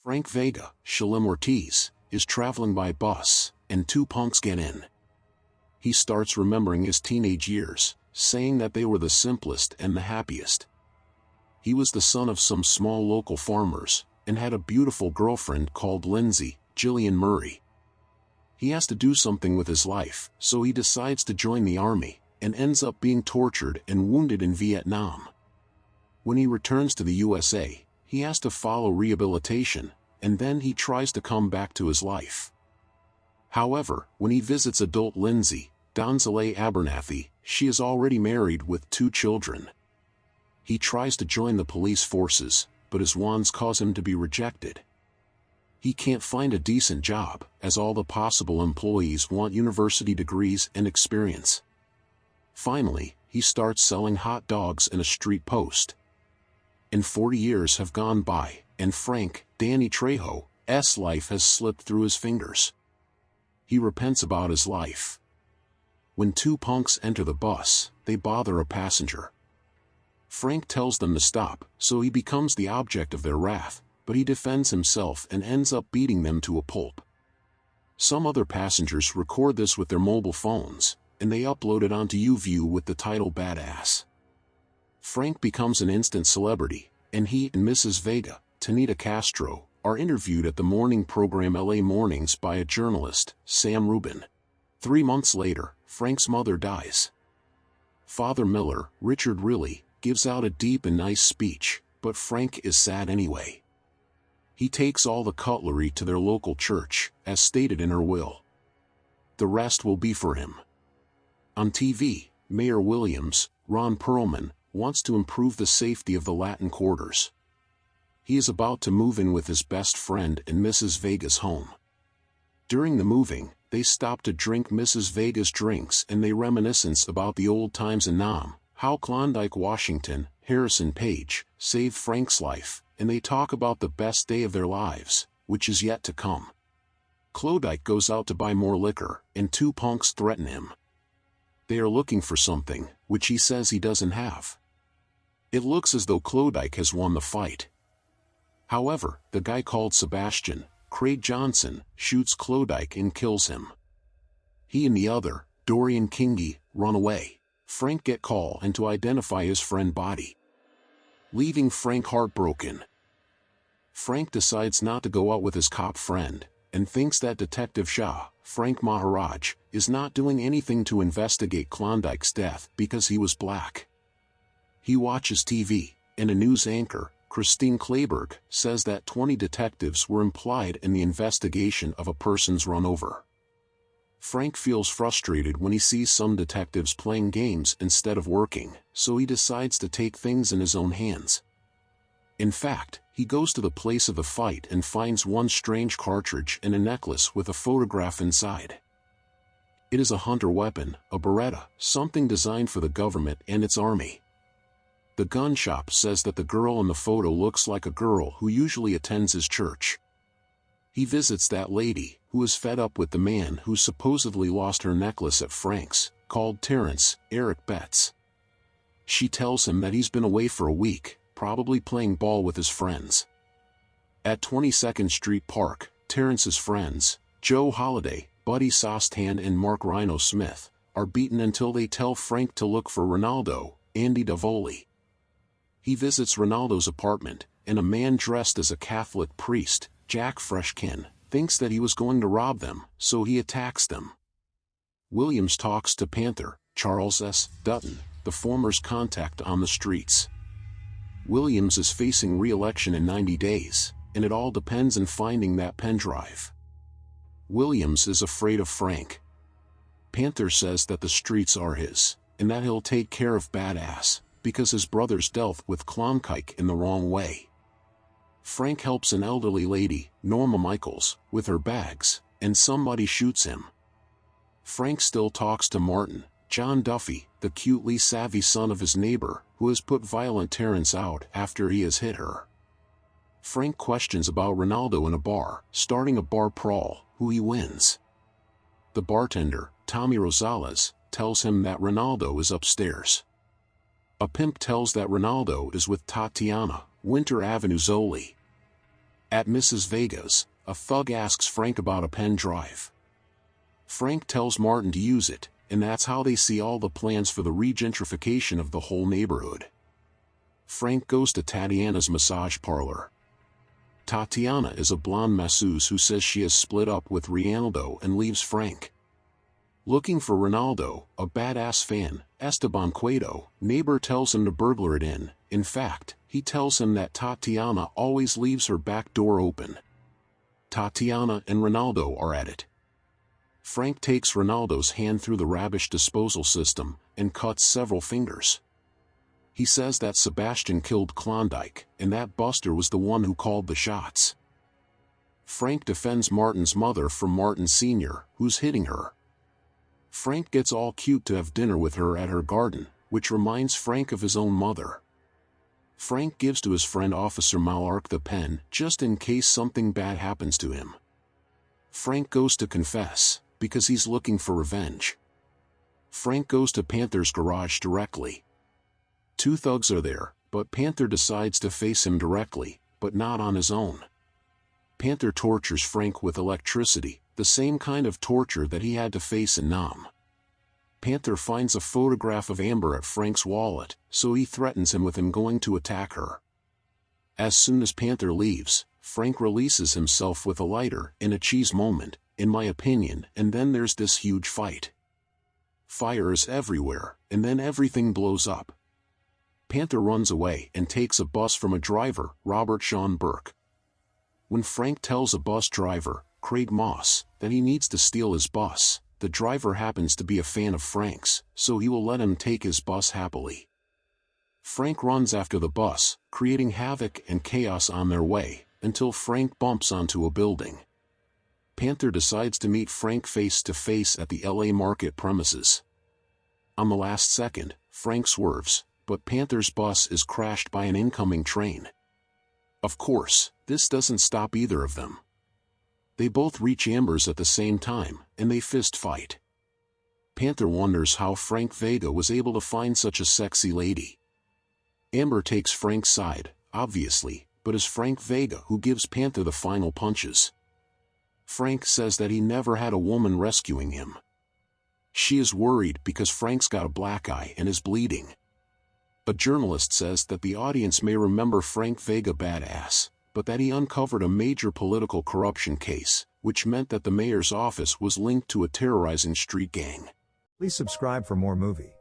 Frank Vega, Shalim Ortiz, is traveling by bus, and two punks get in. He starts remembering his teenage years, saying that they were the simplest and the happiest. He was the son of some small local farmers, and had a beautiful girlfriend called Lindsay, Jillian Murray. He has to do something with his life, so he decides to join the army, and ends up being tortured and wounded in Vietnam. When he returns to the USA, he has to follow rehabilitation, and then he tries to come back to his life. However, when he visits adult Lindsay, Donzale Abernathy, she is already married with 2 children. He tries to join the police forces, but his wands cause him to be rejected. He can't find a decent job, as all the possible employees want university degrees and experience. Finally, he starts selling hot dogs in a street post. And 40 years have gone by, and Frank, Danny Trejo's life has slipped through his fingers. He repents about his life. When 2 punks enter the bus, they bother a passenger. Frank tells them to stop, so he becomes the object of their wrath, but he defends himself and ends up beating them to a pulp. Some other passengers record this with their mobile phones, and they upload it onto YouView with the title Badass. Frank becomes an instant celebrity, and he and Mrs. Vega, Tanita Castro, are interviewed at the morning program LA Mornings by a journalist, Sam Rubin. 3 months later, Frank's mother dies. Father Miller, Richard Riley, gives out a deep and nice speech, but Frank is sad anyway. He takes all the cutlery to their local church, as stated in her will. The rest will be for him. On TV, Mayor Williams, Ron Perlman, wants to improve the safety of the Latin quarters. He is about to move in with his best friend in Mrs. Vega's home. During the moving, they stop to drink Mrs. Vega's drinks and they reminisce about the old times in Nam, how Klondike, Washington, Harrison Page, saved Frank's life, and they talk about the best day of their lives, which is yet to come. Klondike goes out to buy more liquor, and 2 punks threaten him. They are looking for something, which he says he doesn't have. It looks as though Klondike has won the fight. However, the guy called Sebastian, Craig Johnson, shoots Klondike and kills him. He and the other, Dorian Kingi, run away. Frank get call and to identify his friend body, leaving Frank heartbroken. Frank decides not to go out with his cop friend, and thinks that Detective Shah, Frank Maharaj, is not doing anything to investigate Klondike's death because he was black. He watches TV, and a news anchor, Christine Klayberg, says that 20 detectives were implied in the investigation of a person's run over. Frank feels frustrated when he sees some detectives playing games instead of working, so he decides to take things in his own hands. In fact, he goes to the place of the fight and finds one strange cartridge and a necklace with a photograph inside. It is a hunter weapon, a Beretta, something designed for the government and its army. The gun shop says that the girl in the photo looks like a girl who usually attends his church. He visits that lady, who is fed up with the man who supposedly lost her necklace at Frank's, called Terrence, Eric Betts. She tells him that he's been away for a week, probably playing ball with his friends. At 22nd Street Park, Terrence's friends, Joe Holliday, Buddy Sostan and Mark Rhino Smith, are beaten until they tell Frank to look for Ronaldo, Andy Davoli. He visits Ronaldo's apartment, and a man dressed as a Catholic priest, Jack Freshkin, thinks that he was going to rob them, so he attacks them. Williams talks to Panther, Charles S. Dutton, the former's contact on the streets. Williams is facing re-election in 90 days, and it all depends on finding that pen drive. Williams is afraid of Frank. Panther says that the streets are his, and that he'll take care of Badass, because his brothers dealt with Klondike in the wrong way. Frank helps an elderly lady, Norma Michaels, with her bags, and somebody shoots him. Frank still talks to Martin, John Duffy, the cutely savvy son of his neighbor, who has put violent Terrence out after he has hit her. Frank questions about Ronaldo in a bar, starting a bar brawl, who he wins. The bartender, Tommy Rosales, tells him that Ronaldo is upstairs. A pimp tells that Ronaldo is with Tatiana, Winter Avenue Zoli. At Mrs. Vega's, a thug asks Frank about a pen drive. Frank tells Martin to use it, and that's how they see all the plans for the regentrification of the whole neighborhood. Frank goes to Tatiana's massage parlor. Tatiana is a blonde masseuse who says she has split up with Ronaldo and leaves Frank. Looking for Ronaldo, a badass fan, Esteban Cueto, neighbor tells him to burglar it in. In fact, he tells him that Tatiana always leaves her back door open. Tatiana and Ronaldo are at it. Frank takes Ronaldo's hand through the rubbish disposal system and cuts several fingers. He says that Sebastian killed Klondike, and that Buster was the one who called the shots. Frank defends Martin's mother from Martin Sr., who's hitting her. Frank gets all cute to have dinner with her at her garden, which reminds Frank of his own mother. Frank gives to his friend Officer Malark the pen, just in case something bad happens to him. Frank goes to confess, because he's looking for revenge. Frank goes to Panther's garage directly. Two thugs are there, but Panther decides to face him directly, but not on his own. Panther tortures Frank with electricity, the same kind of torture that he had to face in Nam. Panther finds a photograph of Amber at Frank's wallet, so he threatens him with him going to attack her. As soon as Panther leaves, Frank releases himself with a lighter, in a cheese moment, in my opinion, and then there's this huge fight. Fire is everywhere, and then everything blows up. Panther runs away and takes a bus from a driver, Robert Sean Burke. When Frank tells a bus driver, Craig Moss, that he needs to steal his bus, the driver happens to be a fan of Frank's, so he will let him take his bus happily. Frank runs after the bus, creating havoc and chaos on their way, until Frank bumps onto a building. Panther decides to meet Frank face to face at the LA Market premises. On the last second, Frank swerves, but Panther's bus is crashed by an incoming train. Of course, this doesn't stop either of them. They both reach Amber's at the same time, and they fist fight. Panther wonders how Frank Vega was able to find such a sexy lady. Amber takes Frank's side, obviously, but it's Frank Vega who gives Panther the final punches. Frank says that he never had a woman rescuing him. She is worried because Frank's got a black eye and is bleeding. A journalist says that the audience may remember Frank Vega badass, but that he uncovered a major political corruption case, which meant that the mayor's office was linked to a terrorizing street gang. Please subscribe for more movie